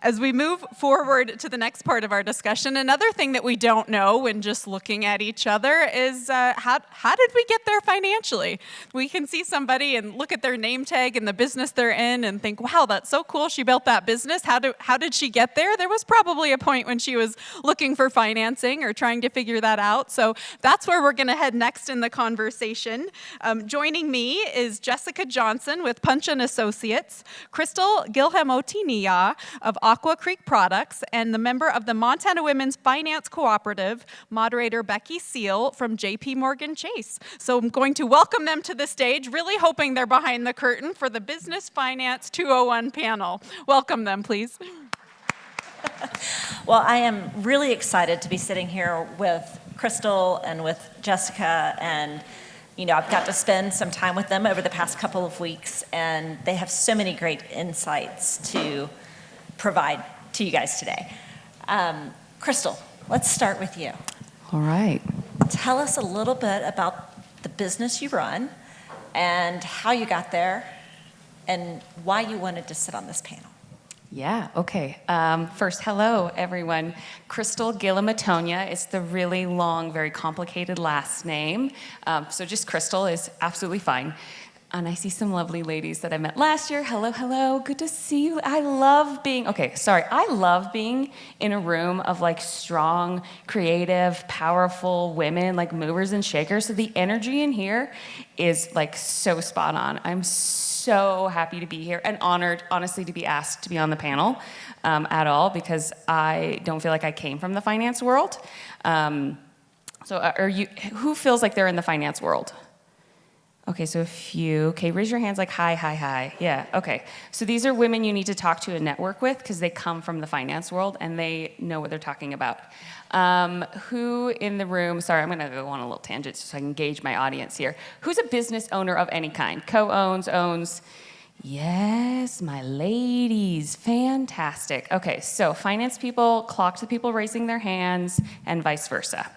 As we move forward to the next part of our discussion, another thing that we don't know when just looking at each other is how did we get there financially? We can see somebody and look at their name tag and the business they're in and think, wow, that's so cool. She built that business. How did she get there? There was probably a point when she was looking for financing or trying to figure that out. So that's where we're going to head next in the conversation. Joining me is Jessica Johnson with Punch & Associates, Crystal Gilham-Otiniya of Aqua Creek Products, and the member of the Montana Women's Finance Cooperative, moderator Becky Seal from JP Morgan Chase. So I'm going to welcome them to the stage, really hoping they're behind the curtain for the Business Finance 201 panel. Welcome them, please. Well, I am really excited to be sitting here with Crystal and with Jessica, and I've got to spend some time with them over the past couple of weeks, and they have so many great insights to provide to you guys today. Crystal, let's start with you. All right. Tell us a little bit about the business you run and how you got there and why you wanted to sit on this panel. Yeah, okay. First, hello, everyone. Crystal Gilham-Otiniya. It's the really long, very complicated last name. So just Crystal is absolutely fine. And I see some lovely ladies that I met last year. Hello, hello, good to see you. I love being in a room of like strong, creative, powerful women, like movers and shakers. So the energy in here is like so spot on. I'm so happy to be here and honored, honestly, to be asked to be on the panel at all, because I don't feel like I came from the finance world. Who feels like they're in the finance world? Okay, so a few. Okay, raise your hands like hi, hi, hi. Yeah, okay. So these are women you need to talk to and network with because they come from the finance world and they know what they're talking about. Who in the room, sorry, I'm gonna go on a little tangent so I can gauge my audience here. Who's a business owner of any kind? Co-owns, owns? Yes, my ladies, fantastic. Okay, so finance people clock the people raising their hands and vice versa.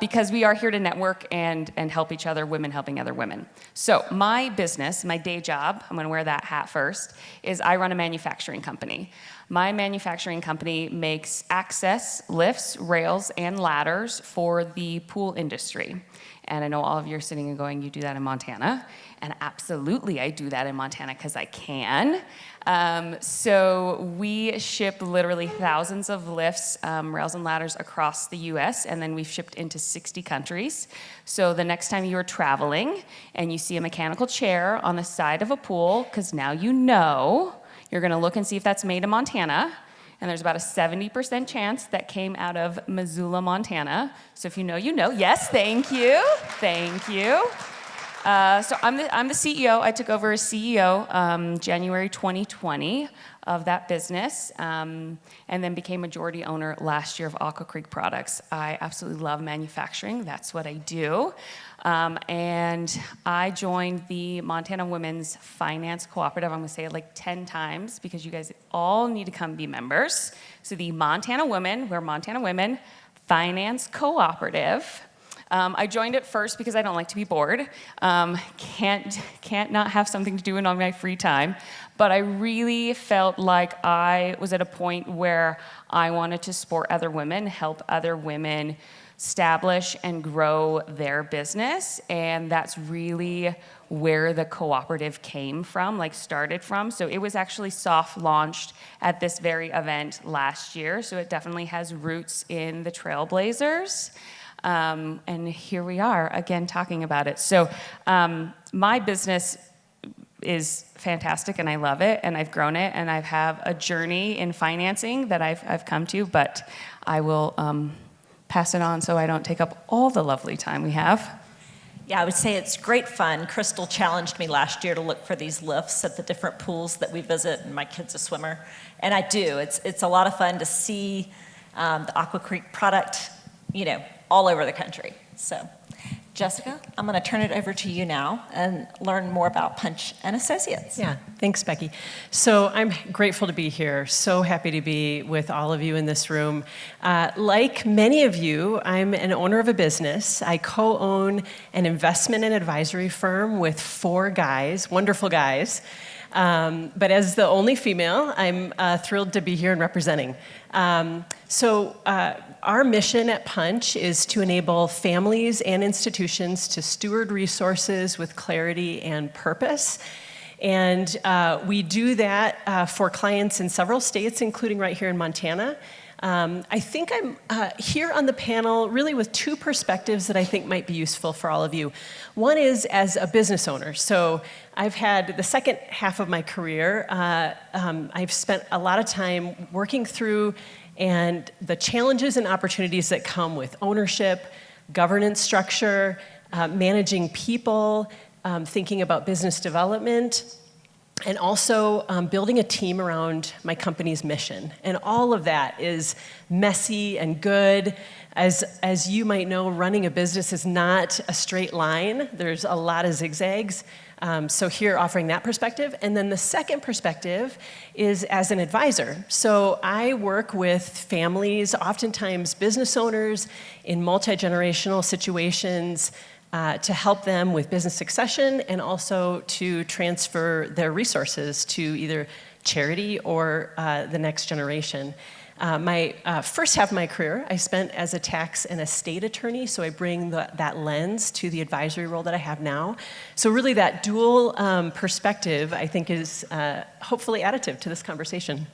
Because we are here to network and help each other, women helping other women. So my business, my day job, I'm gonna wear that hat first, is I run a manufacturing company. My manufacturing company makes access lifts, rails, and ladders for the pool industry. And I know all of you are sitting and going, you do that in Montana. And absolutely, I do that in Montana because I can. So we ship literally thousands of lifts, rails and ladders across the US, and then we've shipped into 60 countries. So the next time you're traveling and you see a mechanical chair on the side of a pool, because now you know, you're gonna look and see if that's made in Montana. And there's about a 70% chance that came out of Missoula, Montana. So if you know, you know. Yes, thank you, thank you. So I'm the CEO. I took over as CEO January 2020 of that business, and then became majority owner last year of Aqua Creek Products. I absolutely love manufacturing. That's what I do. And I joined the Montana Women's Finance Cooperative. I'm going to say it like 10 times because you guys all need to come be members. So the Montana Women, we're Montana Women Finance Cooperative. I joined it first because I don't like to be bored. Can't not have something to do in all my free time. But I really felt like I was at a point where I wanted to support other women, help other women establish and grow their business. And that's really where the cooperative came from, like started from. So it was actually soft launched at this very event last year. So it definitely has roots in the Trailblazers. And here we are again talking about it. So my business is fantastic and I love it and I've grown it and I have a journey in financing that I've come to, but I will pass it on so I don't take up all the lovely time we have. Yeah, I would say it's great fun. Crystal challenged me last year to look for these lifts at the different pools that we visit, and my kid's a swimmer, and I do. It's a lot of fun to see the Aqua Creek product, all over the country. So, Jessica, I'm going to turn it over to you now and learn more about Punch & Associates. Yeah, thanks, Becky. So I'm grateful to be here. So happy to be with all of you in this room. Like many of you, I'm an owner of a business. I co-own an investment and advisory firm with 4 guys, wonderful guys. But as the only female, I'm thrilled to be here and representing. Our mission at Punch is to enable families and institutions to steward resources with clarity and purpose. And we do that for clients in several states, including right here in Montana. I think I'm here on the panel really with two perspectives that I think might be useful for all of you. One is as a business owner. So I've had the second half of my career, I've spent a lot of time working through and the challenges and opportunities that come with ownership, governance structure, managing people, thinking about business development, and also building a team around my company's mission. And all of that is messy and good. As you might know, running a business is not a straight line. There's a lot of zigzags. So here, offering that perspective. And then the second perspective is as an advisor. So I work with families, oftentimes business owners, in multi-generational situations, to help them with business succession and also to transfer their resources to either charity or the next generation. My first half of my career, I spent as a tax and estate attorney, so I bring that lens to the advisory role that I have now. So really that dual perspective, I think, is hopefully additive to this conversation.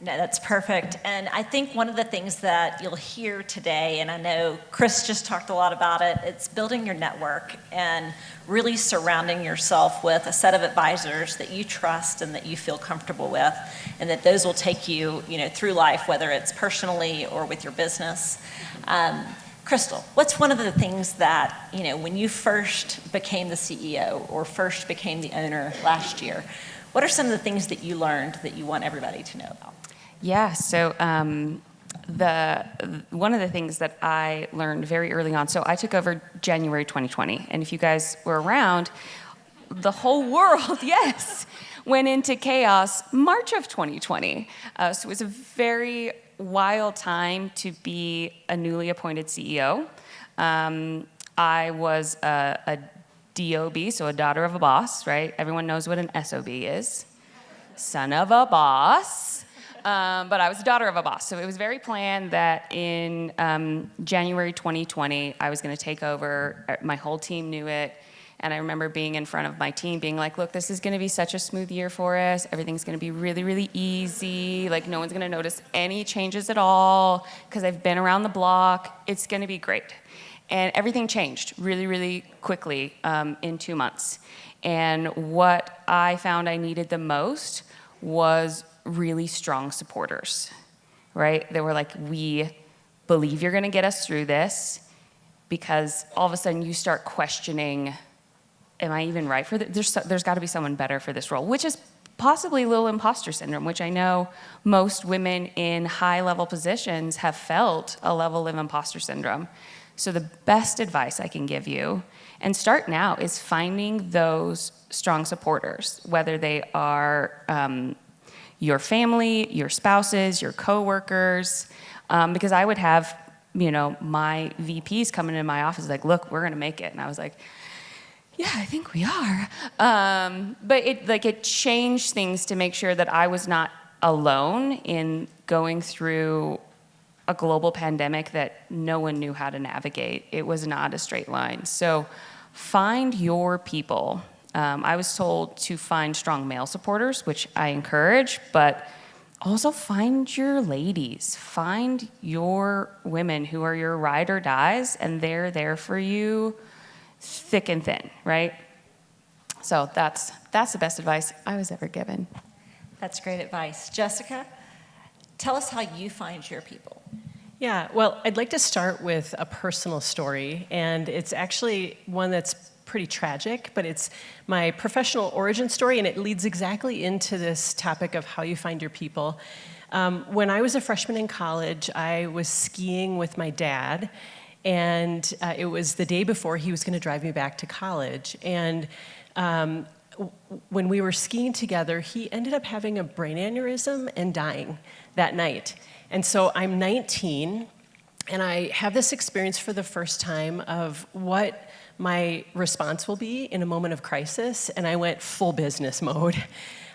No, that's perfect. And I think one of the things that you'll hear today, and I know Chris just talked a lot about it, it's building your network and really surrounding yourself with a set of advisors that you trust and that you feel comfortable with, and that those will take you, through life, whether it's personally or with your business. Crystal, what's one of the things that, when you first became the CEO or first became the owner last year, what are some of the things that you learned that you want everybody to know about? Yeah, so one of the things that I learned very early on, so I took over January 2020, and if you guys were around, the whole world, yes, went into chaos March of 2020. So it was a very wild time to be a newly appointed CEO. I was a DOB, so a daughter of a boss, right? Everyone knows what an SOB is. Son of a boss. But I was a daughter of a boss. So it was very planned that in January 2020, I was going to take over. My whole team knew it. And I remember being in front of my team being like, look, this is going to be such a smooth year for us. Everything's going to be really, really easy. Like, no one's going to notice any changes at all because I've been around the block. It's going to be great. And everything changed really, really quickly in 2 months. And what I found I needed the most was really strong supporters, right? They were like, we believe you're going to get us through this, because all of a sudden you start questioning, am I even right for this? There's got to be someone better for this role, which is possibly a little imposter syndrome, which I know most women in high-level positions have felt a level of imposter syndrome. So the best advice I can give you, and start now, is finding those strong supporters, whether they are your family, your spouses, your coworkers, because I would have, my VPs coming into my office like, look, we're gonna make it. And I was like, yeah, I think we are. But it changed things to make sure that I was not alone in going through a global pandemic that no one knew how to navigate. It was not a straight line. So find your people. I was told to find strong male supporters, which I encourage, but also find your ladies. Find your women who are your ride or dies, and they're there for you thick and thin, right? So that's the best advice I was ever given. That's great advice. Jessica, tell us how you find your people. Yeah, well, I'd like to start with a personal story, and it's actually one that's pretty tragic, but it's my professional origin story, and it leads exactly into this topic of how you find your people. When I was a freshman in college, I was skiing with my dad, and it was the day before he was going to drive me back to college. And when we were skiing together, he ended up having a brain aneurysm and dying that night. And so I'm 19, and I have this experience for the first time of what my response will be in a moment of crisis, and I went full business mode.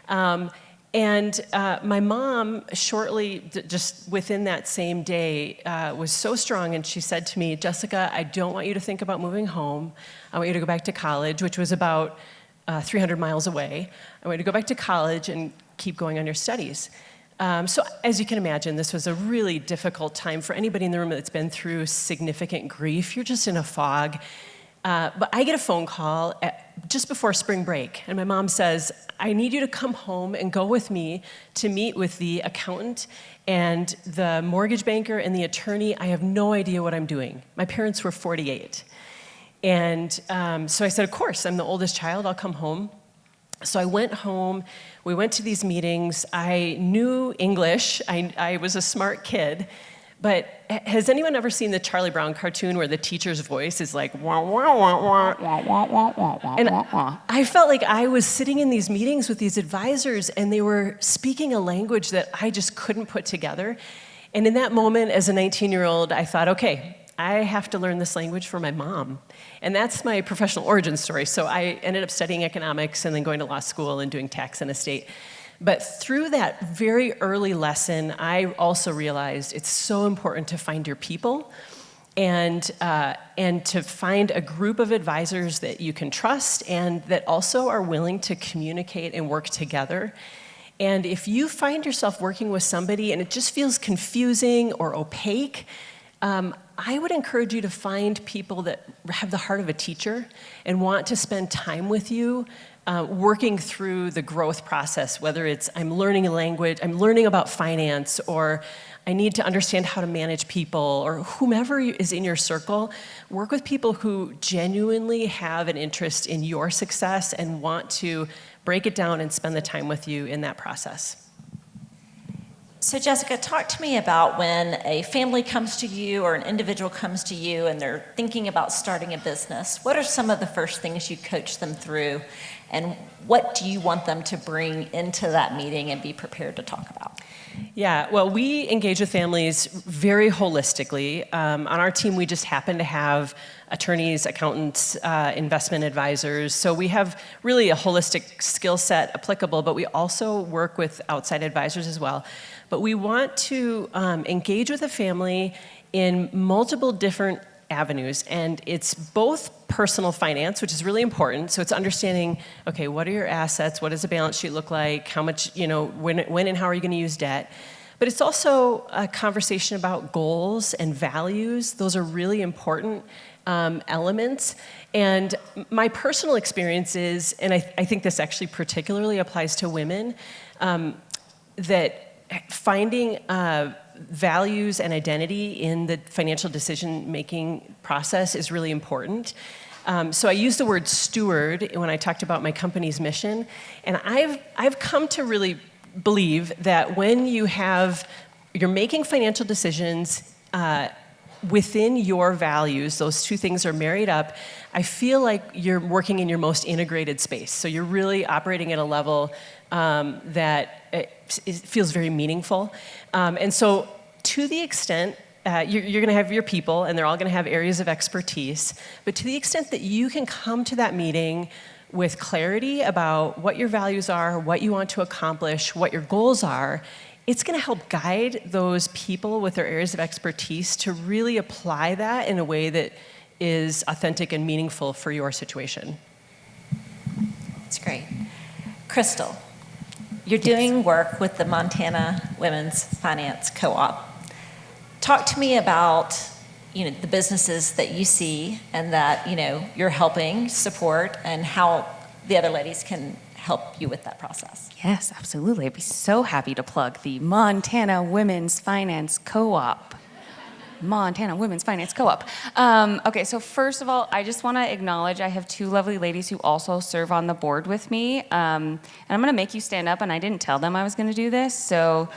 My mom, shortly, just within that same day, was so strong, and she said to me, Jessica, I don't want you to think about moving home. I want you to go back to college, which was about 300 miles away. I want you to go back to college and keep going on your studies. So as you can imagine, this was a really difficult time for anybody in the room that's been through significant grief. You're just in a fog. But I get a phone call just before spring break, and my mom says, I need you to come home and go with me to meet with the accountant and the mortgage banker and the attorney. I have no idea what I'm doing. My parents were 48. And so I said, of course, I'm the oldest child, I'll come home. So I went home, we went to these meetings. I knew English, I was a smart kid. But has anyone ever seen the Charlie Brown cartoon where the teacher's voice is like, wah, wah, wah, wah? And I felt like I was sitting in these meetings with these advisors, and they were speaking a language that I just couldn't put together. And in that moment, as a 19-year-old, I thought, okay, I have to learn this language for my mom. And that's my professional origin story. So I ended up studying economics and then going to law school and doing tax and estate. But through that very early lesson, I also realized it's so important to find your people and to find a group of advisors that you can trust and that also are willing to communicate and work together. And if you find yourself working with somebody and it just feels confusing or opaque, I would encourage you to find people that have the heart of a teacher and want to spend time with you working through the growth process, whether it's I'm learning a language, I'm learning about finance, or I need to understand how to manage people, or whomever is in your circle. Work with people who genuinely have an interest in your success and want to break it down and spend the time with you in that process. So Jessica, talk to me about when a family comes to you or an individual comes to you and they're thinking about starting a business. What are some of the first things you coach them through, and what do you want them to bring into that meeting and be prepared to talk about? Yeah, well, we engage with families very holistically. On our team, we just happen to have attorneys, accountants, investment advisors. So we have really a holistic skill set applicable, but we also work with outside advisors as well. But we want to engage with a family in multiple different avenues, and it's both personal finance, which is really important. So it's understanding, okay, what are your assets? What does a balance sheet look like? How much, when and how are you going to use debt? But it's also a conversation about goals and values. Those are really important elements. And my personal experience is, and I think this actually particularly applies to women, that finding values and identity in the financial decision-making process is really important. So I use the word steward when I talked about my company's mission, and I've come to really believe that when you're making financial decisions within your values, those two things are married up, I feel like you're working in your most integrated space. So you're really operating at a level that it feels very meaningful. And so to the extent you're going to have your people, and they're all going to have areas of expertise, but to the extent that you can come to that meeting with clarity about what your values are, what you want to accomplish, what your goals are, it's going to help guide those people with their areas of expertise to really apply that in a way that is authentic and meaningful for your situation. That's great. Crystal, you're doing work with the Montana Women's Finance Co-op. Talk to me about the businesses that you see and that you're helping support, and how the other ladies can help you with that process. Yes, absolutely. I'd be so happy to plug the Montana Women's Finance Co-op. Montana Women's Finance Co-op. Okay, so first of all, I just want to acknowledge I have two lovely ladies who also serve on the board with me. And I'm going to make you stand up, and I didn't tell them I was going to do this. So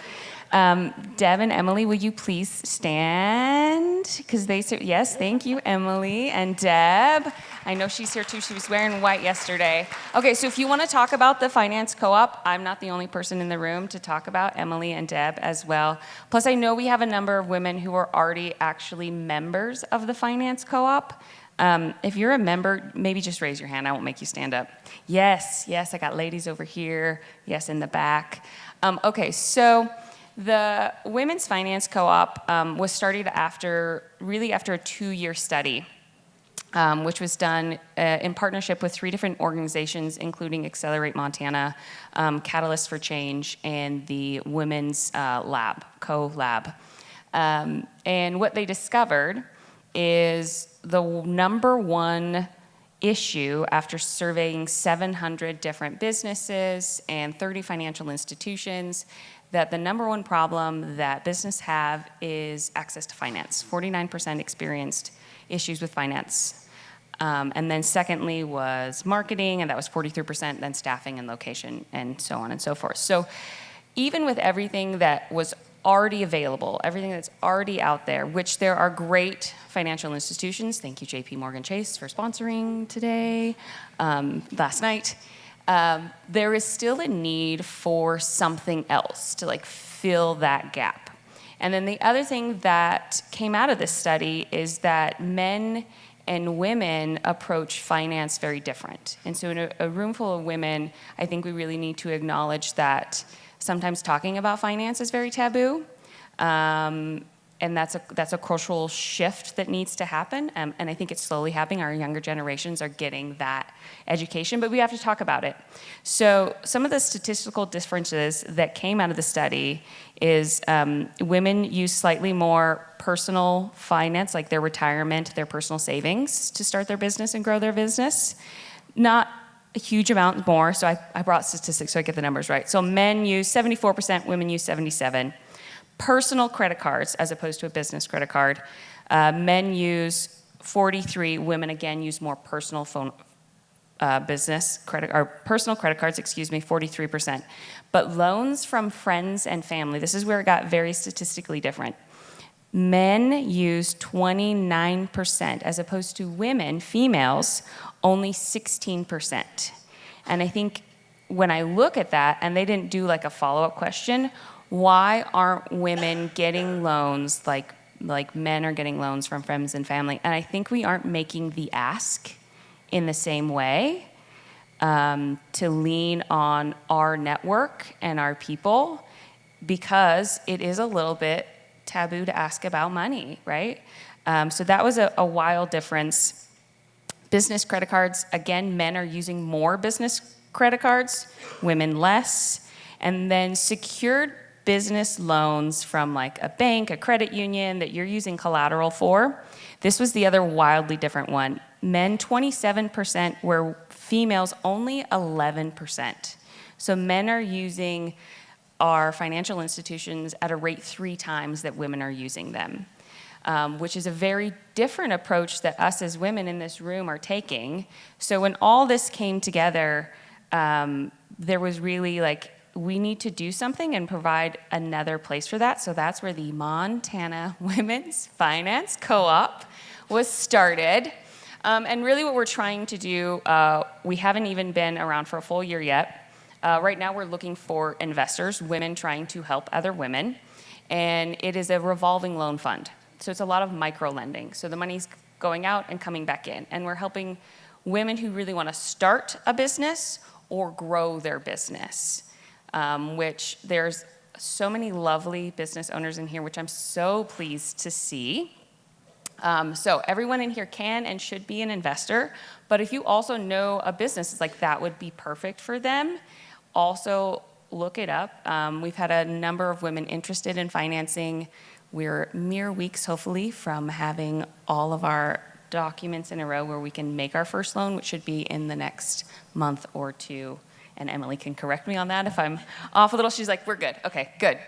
Deb and Emily, will you please stand? Because yes, thank you, Emily and Deb. I know she's here too. She was wearing white yesterday. Okay, so if you want to talk about the Finance Co-op, I'm not the only person in the room to talk about. Emily and Deb as well. Plus, I know we have a number of women who are already actually members of the Finance Co-op. If you're a member, maybe just raise your hand. I won't make you stand up. Yes, I got ladies over here. Yes, in the back. Okay, so the Women's Finance Co-op was started after a 2-year study, which was done in partnership with 3 different organizations, including Accelerate Montana, Catalyst for Change, and the Women's Lab, Co-Lab. And what they discovered is the number one issue after surveying 700 different businesses and 30 financial institutions, that the number one problem that business have is access to finance. 49% experienced issues with finance. And then secondly was marketing, and that was 43%, then staffing and location, and so on and so forth. So even with everything that was already available, everything that's already out there, which there are great financial institutions. Thank you, JP Morgan Chase, for sponsoring today, last night. There is still a need for something else to like fill that gap. And then the other thing that came out of this study is that men and women approach finance very different. And so in a room full of women, I think we really need to acknowledge that sometimes talking about finance is very taboo, and that's a cultural shift that needs to happen, and I think it's slowly happening. Our younger generations are getting that education, but we have to talk about it. So some of the statistical differences that came out of the study is women use slightly more personal finance, like their retirement, their personal savings, to start their business and grow their business. Not a huge amount more, so I brought statistics so I get the numbers right. So men use 74%, women use 77%. Personal credit cards, as opposed to a business credit card, men use 43%, women again use more personal personal credit cards, 43%. But loans from friends and family, this is where it got very statistically different. Men use 29%, as opposed to women, females, only 16%. And I think when I look at that, and they didn't do like a follow-up question, why aren't women getting loans like men are getting loans from friends and family? And I think we aren't making the ask in the same way to lean on our network and our people, because it is a little bit taboo to ask about money, right? So that was a wild difference. Business credit cards, again, men are using more business credit cards, women less. And then secured business loans from like a bank, a credit union that you're using collateral for. This was the other wildly different one. Men 27%, where females only 11%. So men are using our financial institutions at a rate 3 times that women are using them. Which is a very different approach that us as women in this room are taking. So when all this came together, there was really like, we need to do something and provide another place for that. So that's where the Montana Women's Finance Co-op was started. And really what we're trying to do, we haven't even been around for a full year yet. Right now we're looking for investors, women trying to help other women. And it is a revolving loan fund. So it's a lot of micro lending. So the money's going out and coming back in. And we're helping women who really want to start a business or grow their business, which there's so many lovely business owners in here, which I'm so pleased to see. So everyone in here can and should be an investor. But if you also know a business, it's like that would be perfect for them. Also, look it up. We've had a number of women interested in financing. We're mere weeks, hopefully, from having all of our documents in a row where we can make our first loan, which should be in the next month or 2. And Emily can correct me on that if I'm off a little. She's like, we're good. Okay, good.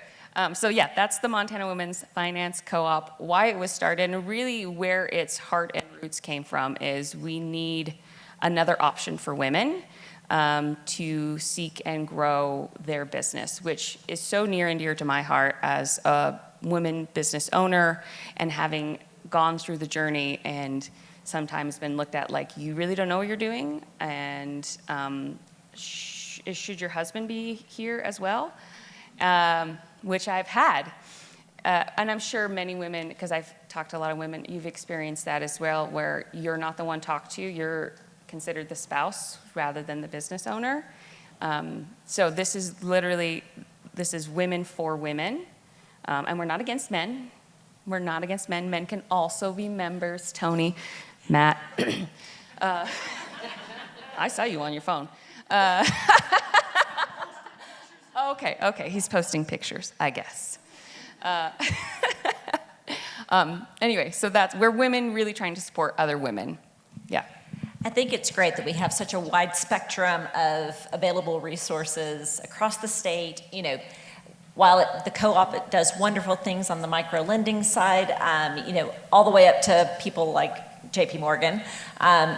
So yeah, that's the Montana Women's Finance Co-op. Why it was started, and really where its heart and roots came from, is we need another option for women to seek and grow their business, which is so near and dear to my heart as a women business owner, and having gone through the journey and sometimes been looked at like, you really don't know what you're doing, and should your husband be here as well? Which I've had. and I'm sure many women, because I've talked to a lot of women, you've experienced that as well, where you're not the one talked to, you're considered the spouse rather than the business owner. So this is women for women, and we're not against men. We're not against men. Men can also be members. Tony, Matt. I saw you on your phone. Okay, he's posting pictures, I guess. Anyway, so we're women really trying to support other women. Yeah. I think it's great that we have such a wide spectrum of available resources across the state. You know, while the co-op does wonderful things on the micro lending side, you know, all the way up to people like JP Morgan,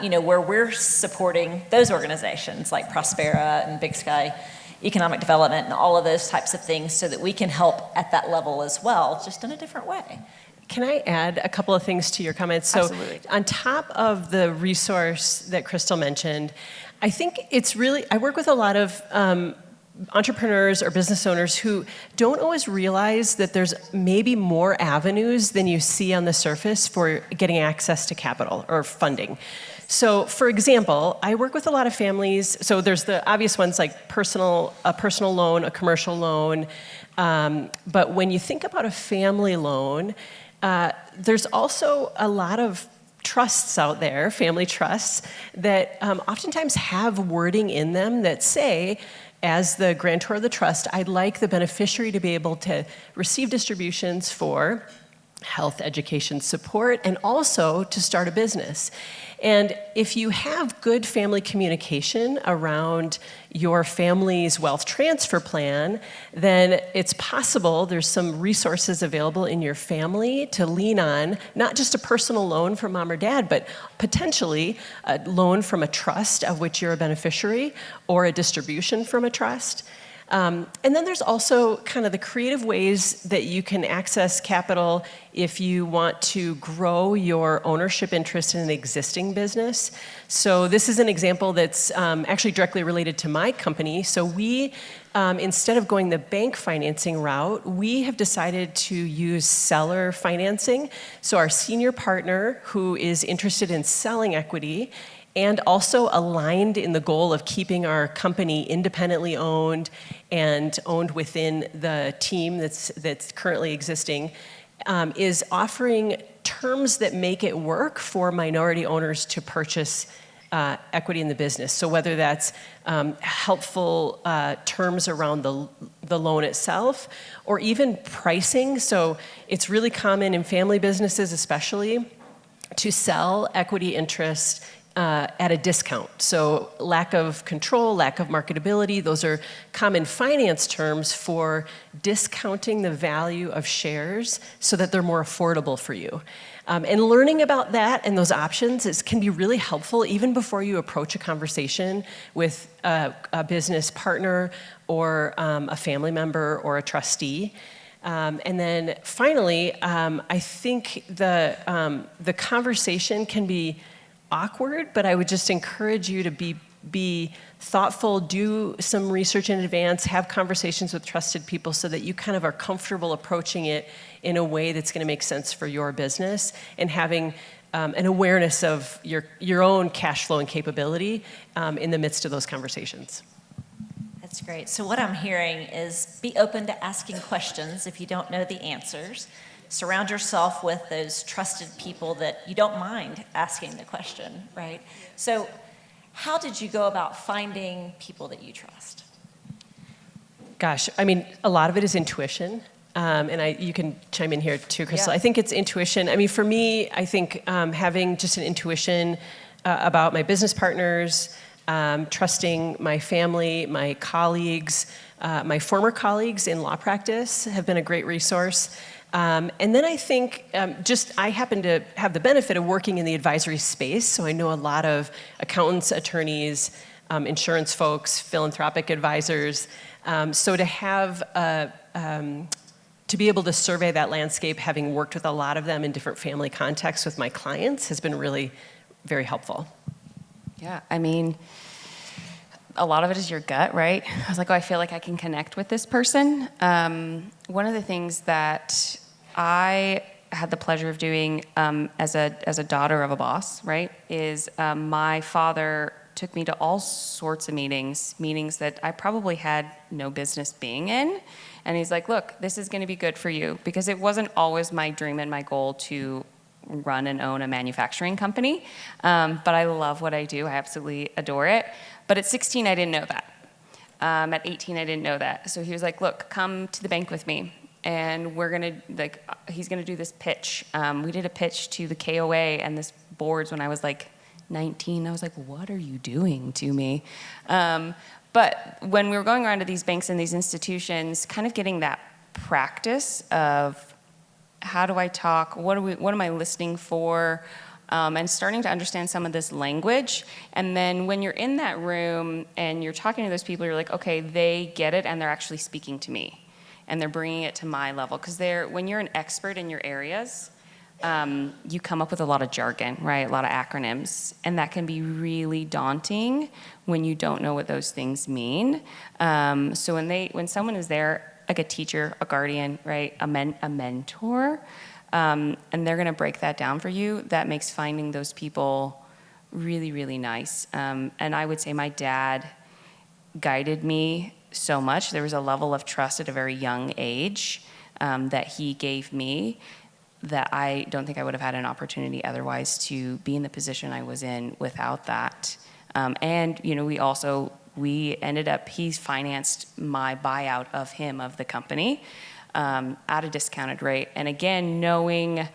you know, where we're supporting those organizations like Prospera and Big Sky Economic Development and all of those types of things so that we can help at that level as well, just in a different way. Can I add a couple of things to your comments? So Absolutely. on top of the resource that Crystal mentioned, I think it's really, I work with a lot of entrepreneurs or business owners who don't always realize that there's maybe more avenues than you see on the surface for getting access to capital or funding. So for example, I work with a lot of families. So there's the obvious ones like a personal loan, a commercial loan. But when you think about a family loan, there's also a lot of trusts out there, family trusts, that oftentimes have wording in them that say, as the grantor of the trust, I'd like the beneficiary to be able to receive distributions for health, education, support, and also to start a business. And if you have good family communication around your family's wealth transfer plan, then it's possible there's some resources available in your family to lean on, not just a personal loan from mom or dad, but potentially a loan from a trust of which you're a beneficiary or a distribution from a trust. And then there's also kind of the creative ways that you can access capital if you want to grow your ownership interest in an existing business. So this is an example that's actually directly related to my company. So we, instead of going the bank financing route, we have decided to use seller financing. So our senior partner who is interested in selling equity and also aligned in the goal of keeping our company independently owned and owned within the team that's currently existing, is offering terms that make it work for minority owners to purchase equity in the business. So whether that's helpful terms around the loan itself or even pricing. So it's really common in family businesses especially to sell equity interest at a discount. So lack of control, lack of marketability, those are common finance terms for discounting the value of shares so that they're more affordable for you. And learning about that and those options can be really helpful even before you approach a conversation with a business partner or a family member or a trustee. And then finally, I think the conversation can be awkward, but I would just encourage you to be thoughtful, do some research in advance, have conversations with trusted people so that you kind of are comfortable approaching it in a way that's going to make sense for your business and having an awareness of your own cash flow and capability in the midst of those conversations. That's great. So what I'm hearing is be open to asking questions if you don't know the answers. Surround yourself with those trusted people that you don't mind asking the question, right? So how did you go about finding people that you trust? Gosh, I mean, a lot of it is intuition. And you can chime in here too, Crystal. Yeah. I think it's intuition. I mean, for me, I think having just an intuition about my business partners, trusting my family, my colleagues, my former colleagues in law practice have been a great resource. And then I think I happen to have the benefit of working in the advisory space, so I know a lot of accountants, attorneys, insurance folks, philanthropic advisors. So to have to be able to survey that landscape, having worked with a lot of them in different family contexts with my clients, has been really very helpful. Yeah, I mean, a lot of it is your gut, right? I was like, oh, I feel like I can connect with this person. One of the things that I had the pleasure of doing as a daughter of a boss, right, is my father took me to all sorts of meetings that I probably had no business being in. And he's like, look, this is going to be good for you, because it wasn't always my dream and my goal to run and own a manufacturing company. But I love what I do. I absolutely adore it. But at 16, I didn't know that. At 18, I didn't know that. So he was like, look, come to the bank with me. And we're going to, he's going to do this pitch. We did a pitch to the KOA and this boards when I was like 19. I was like, what are you doing to me? But when we were going around to these banks and these institutions, kind of getting that practice of how do I talk, what am I listening for, and starting to understand some of this language. And then when you're in that room and you're talking to those people, you're like, okay, they get it and they're actually speaking to me. And they're bringing it to my level. Because when you're an expert in your areas, you come up with a lot of jargon, right? A lot of acronyms. And that can be really daunting when you don't know what those things mean. So when someone is there, like a teacher, a guardian, right, a mentor, and they're going to break that down for you, that makes finding those people really, really nice. And I would say my dad guided me so much. There was a level of trust at a very young age that he gave me that I don't think I would have had an opportunity otherwise to be in the position I was in without that. And, you know, he's financed my buyout of the company at a discounted rate. And again, knowing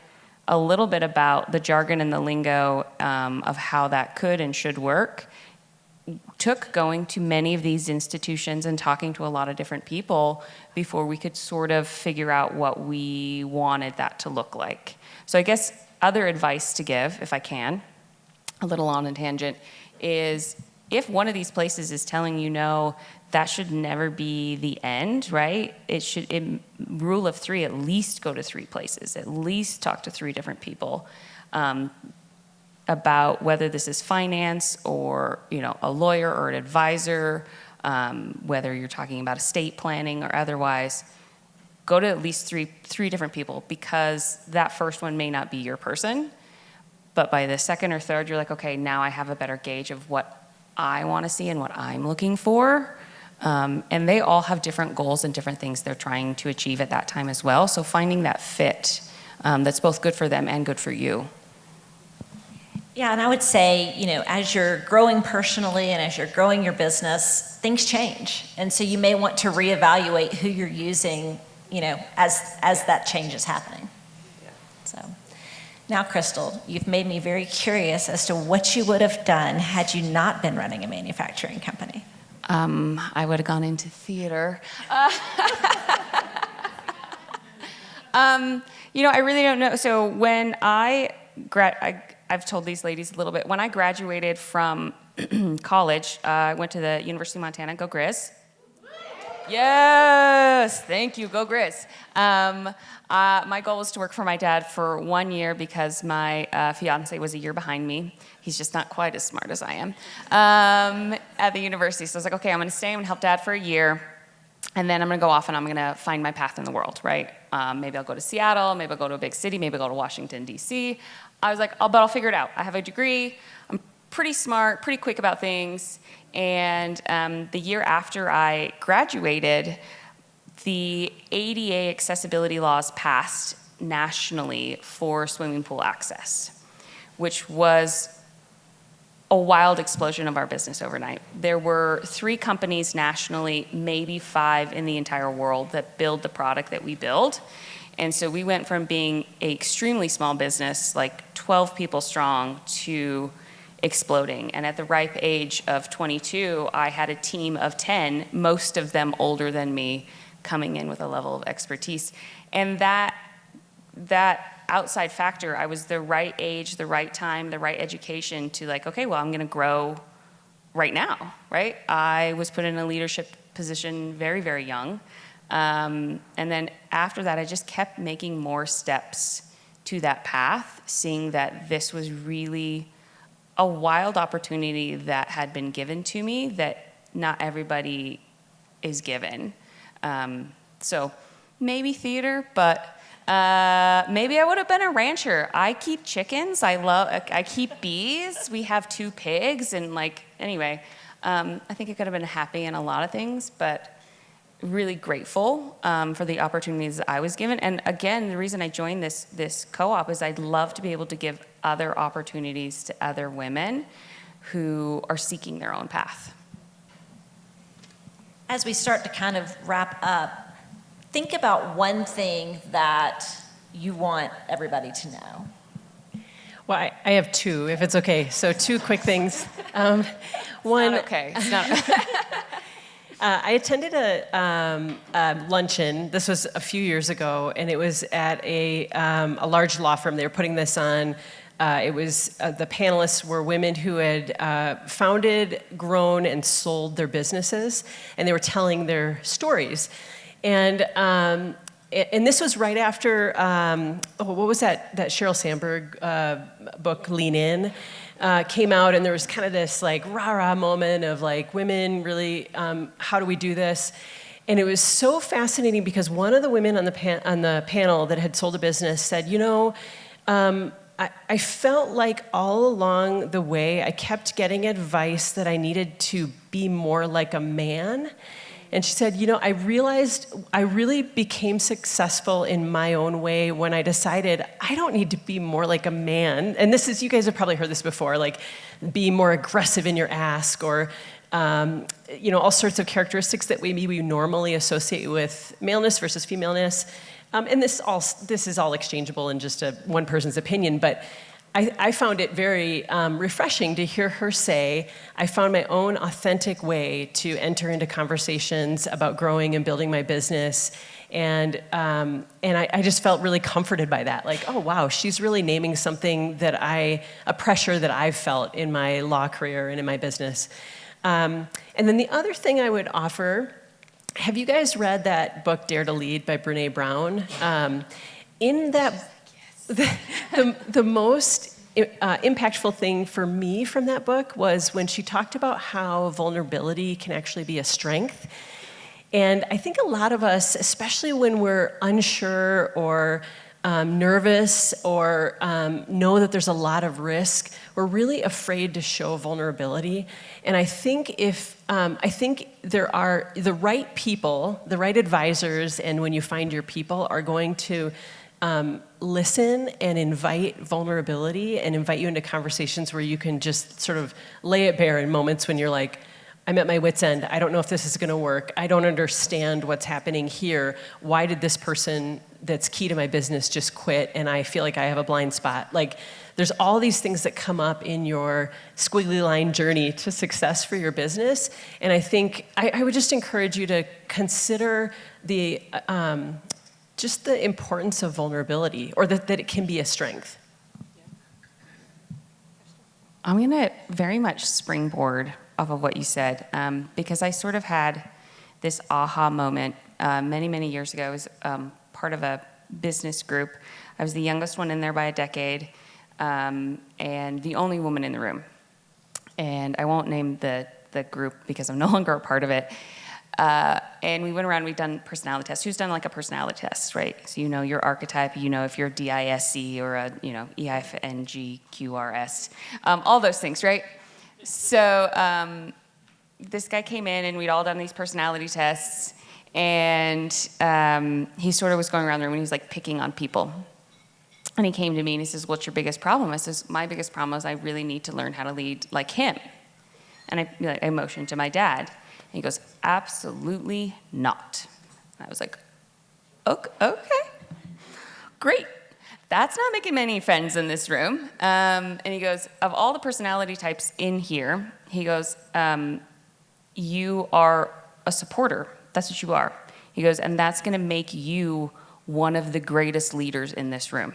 a little bit about the jargon and the lingo of how that could and should work, took going to many of these institutions and talking to a lot of different people before we could sort of figure out what we wanted that to look like. So I guess other advice to give, if I can, a little on a tangent, is if one of these places is telling you no, that should never be the end, right? Rule of 3, at least go to 3 places, at least talk to 3 different people. About whether this is finance or, you know, a lawyer or an advisor, whether you're talking about estate planning or otherwise, go to at least three different people, because that first one may not be your person, but by the second or third, you're like, okay, now I have a better gauge of what I want to see and what I'm looking for. And they all have different goals and different things they're trying to achieve at that time as well. So finding that fit that's both good for them and good for you. Yeah, and I would say, you know, as you're growing personally and as you're growing your business, things change. And so you may want to reevaluate who you're using, you know, as that change is happening. Yeah. So now, Crystal, you've made me very curious as to what you would have done had you not been running a manufacturing company. I would have gone into theater. You know, I really don't know. So when I've told these ladies a little bit. When I graduated from college, I went to the University of Montana. Go Grizz. Yes, thank you. Go Grizz. My goal was to work for my dad for 1 year because my fiance was a year behind me. He's just not quite as smart as I am at the university. So I was like, okay, I'm going to stay. I'm going to help dad for a year. And then I'm going to go off and I'm going to find my path in the world, right? Maybe I'll go to Seattle. Maybe I'll go to a big city. Maybe I'll go to Washington, D.C. I was like, but I'll figure it out. I have a degree. I'm pretty smart, pretty quick about things. And the year after I graduated, the ADA accessibility laws passed nationally for swimming pool access, which was a wild explosion of our business overnight. There were 3 companies nationally, maybe 5 in the entire world that build the product that we build. And so we went from being an extremely small business, like 12 people strong, to exploding. And at the ripe age of 22, I had a team of 10, most of them older than me, coming in with a level of expertise. And that outside factor, I was the right age, the right time, the right education to like, okay, well, I'm going to grow right now, right? I was put in a leadership position very, very young. And then after that, I just kept making more steps to that path, seeing that this was really a wild opportunity that had been given to me that not everybody is given. So maybe theater, but Maybe I would have been a rancher. I keep chickens. I keep bees. We have 2 pigs, and anyway, I think I could have been happy in a lot of things, but really grateful for the opportunities that I was given. And again, the reason I joined this co-op is I'd love to be able to give other opportunities to other women who are seeking their own path. As we start to kind of wrap up, think about one thing that you want everybody to know. Well, I have 2, if it's okay. So 2 quick things. One, Okay, it's not. I attended a luncheon. This was a few years ago, and it was at a large law firm. They were putting this on. It was the panelists were women who had founded, grown, and sold their businesses, and they were telling their stories. And this was right after what was that Sheryl Sandberg book, Lean In, came out, and there was kind of this rah-rah moment of women really, how do we do this? And it was so fascinating because one of the women on the panel that had sold a business said, I felt like all along the way I kept getting advice that I needed to be more like a man. And she said, I realized I really became successful in my own way when I decided I don't need to be more like a man. And this is, you guys have probably heard this before, be more aggressive in your ask, or all sorts of characteristics that we normally associate with maleness versus femaleness. And this is all exchangeable in just one person's opinion, but I found it very refreshing to hear her say, I found my own authentic way to enter into conversations about growing and building my business. And I just felt really comforted by that. Oh, wow, she's really naming something a pressure that I've felt in my law career and in my business. And then the other thing I would offer, have you guys read that book, Dare to Lead by Brené Brown? In that, the most impactful thing for me from that book was when she talked about how vulnerability can actually be a strength. And I think a lot of us, especially when we're unsure or nervous or know that there's a lot of risk, we're really afraid to show vulnerability. And I think there are the right people, the right advisors, and when you find your people, are going to listen and invite vulnerability and invite you into conversations where you can just sort of lay it bare in moments when you're like, I'm at my wit's end. I don't know if this is going to work. I don't understand what's happening here. Why did this person that's key to my business just quit, and I feel like I have a blind spot? There's all these things that come up in your squiggly line journey to success for your business. And I think I would just encourage you to consider just the importance of vulnerability, or that it can be a strength. I'm going to very much springboard off of what you said, because I sort of had this aha moment many, many years ago. I was part of a business group. I was the youngest one in there by a decade, and the only woman in the room. And I won't name the group because I'm no longer a part of it. And we went around, we've done personality tests. Who's done a personality test, right? So you know your archetype, you know if you're DISC or a, EIFNGQRS, all those things, right? So this guy came in and we'd all done these personality tests, and he sort of was going around the room and he was picking on people. And he came to me and he says, what's your biggest problem? I says, my biggest problem is I really need to learn how to lead like him. And I motioned to my dad. And he goes, absolutely not. And I was like, okay, great. That's not making many friends in this room. And he goes, of all the personality types in here, he goes, you are a supporter. That's what you are. He goes, and that's going to make you one of the greatest leaders in this room,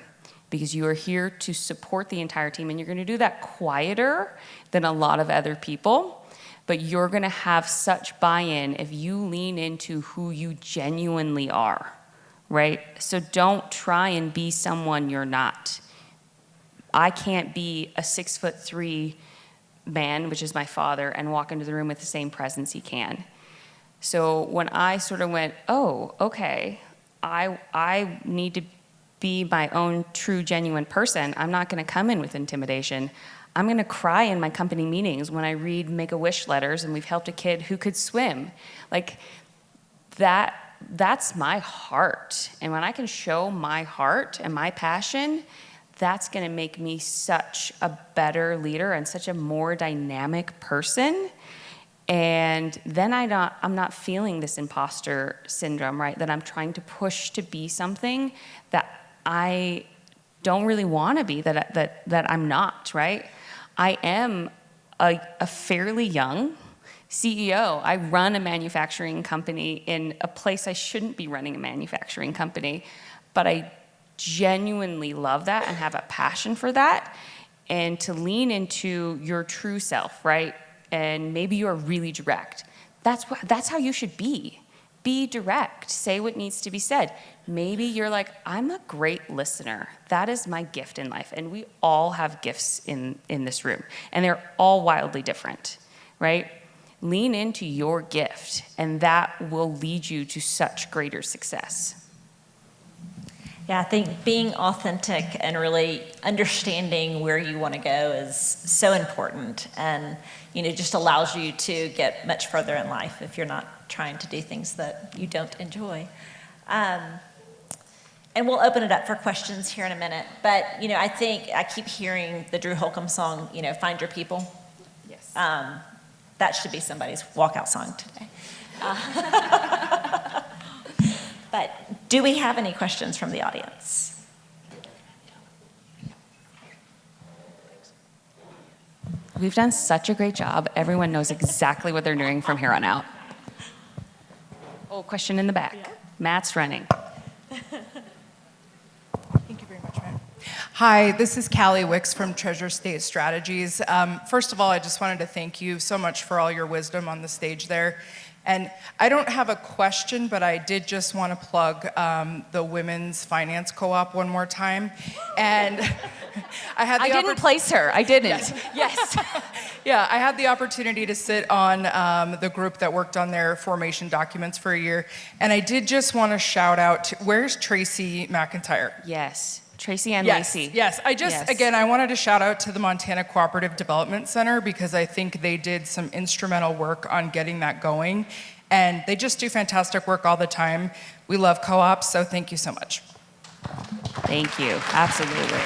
because you are here to support the entire team, and you're going to do that quieter than a lot of other people, but you're going to have such buy-in if you lean into who you genuinely are, right? So don't try and be someone you're not. I can't be a 6'3" man, which is my father, and walk into the room with the same presence he can. So when I sort of went, oh, okay, I need to be my own true, genuine person. I'm not going to come in with intimidation. I'm going to cry in my company meetings when I read Make-A-Wish letters and we've helped a kid who could swim. Like, that's my heart. And when I can show my heart and my passion, that's going to make me such a better leader and such a more dynamic person. And then I'm not feeling this imposter syndrome, right? That I'm trying to push to be something that I don't really want to be, that I'm not, right? I am a fairly young CEO. I run a manufacturing company in a place I shouldn't be running a manufacturing company, but I genuinely love that and have a passion for that. And to lean into your true self, right? And maybe you're really direct. That's how you should be. Be direct. Say what needs to be said. Maybe you're like, I'm a great listener. That is my gift in life. And we all have gifts in this room. And they're all wildly different, right? Lean into your gift, and that will lead you to such greater success. Yeah, I think being authentic and really understanding where you want to go is so important, and just allows you to get much further in life if you're not trying to do things that you don't enjoy. And we'll open it up for questions here in a minute. But I think I keep hearing the Drew Holcomb song, "Find Your People." Yes. That should be somebody's walkout song today. But do we have any questions from the audience? We've done such a great job. Everyone knows exactly what they're doing from here on out. Oh, question in the back. Yeah. Matt's running. Thank you very much, ma'am. Hi, this is Callie Wicks from Treasure State Strategies. First of all, I just wanted to thank you so much for all your wisdom on the stage there. And I don't have a question, but I did just want to plug the Women's Finance Co-op one more time. And I had the I didn't place her. I didn't. Yes. Yeah, I had the opportunity to sit on the group that worked on their formation documents for a year. And I did just want to shout out, where's Tracy McIntyre? Yes. Tracy and Yes, Lacey. yes. Yes. Again, I wanted to shout out to the Montana Cooperative Development Center because I think they did some instrumental work on getting that going. And they just do fantastic work all the time. We love co-ops, so thank you so much. Thank you. Absolutely.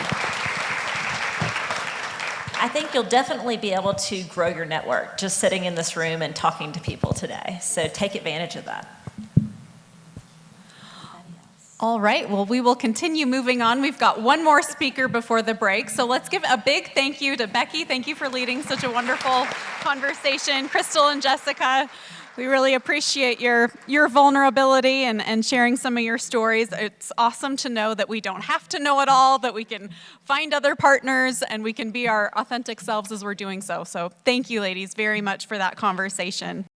I think you'll definitely be able to grow your network just sitting in this room and talking to people today. So take advantage of that. All right, well, we will continue moving on. We've got one more speaker before the break, so let's give a big thank you to Becky. Thank you for leading such a wonderful conversation. Crystal and Jessica, we really appreciate your vulnerability and sharing some of your stories. It's awesome to know that we don't have to know it all, that we can find other partners, and we can be our authentic selves as we're doing so. So thank you, ladies, very much for that conversation.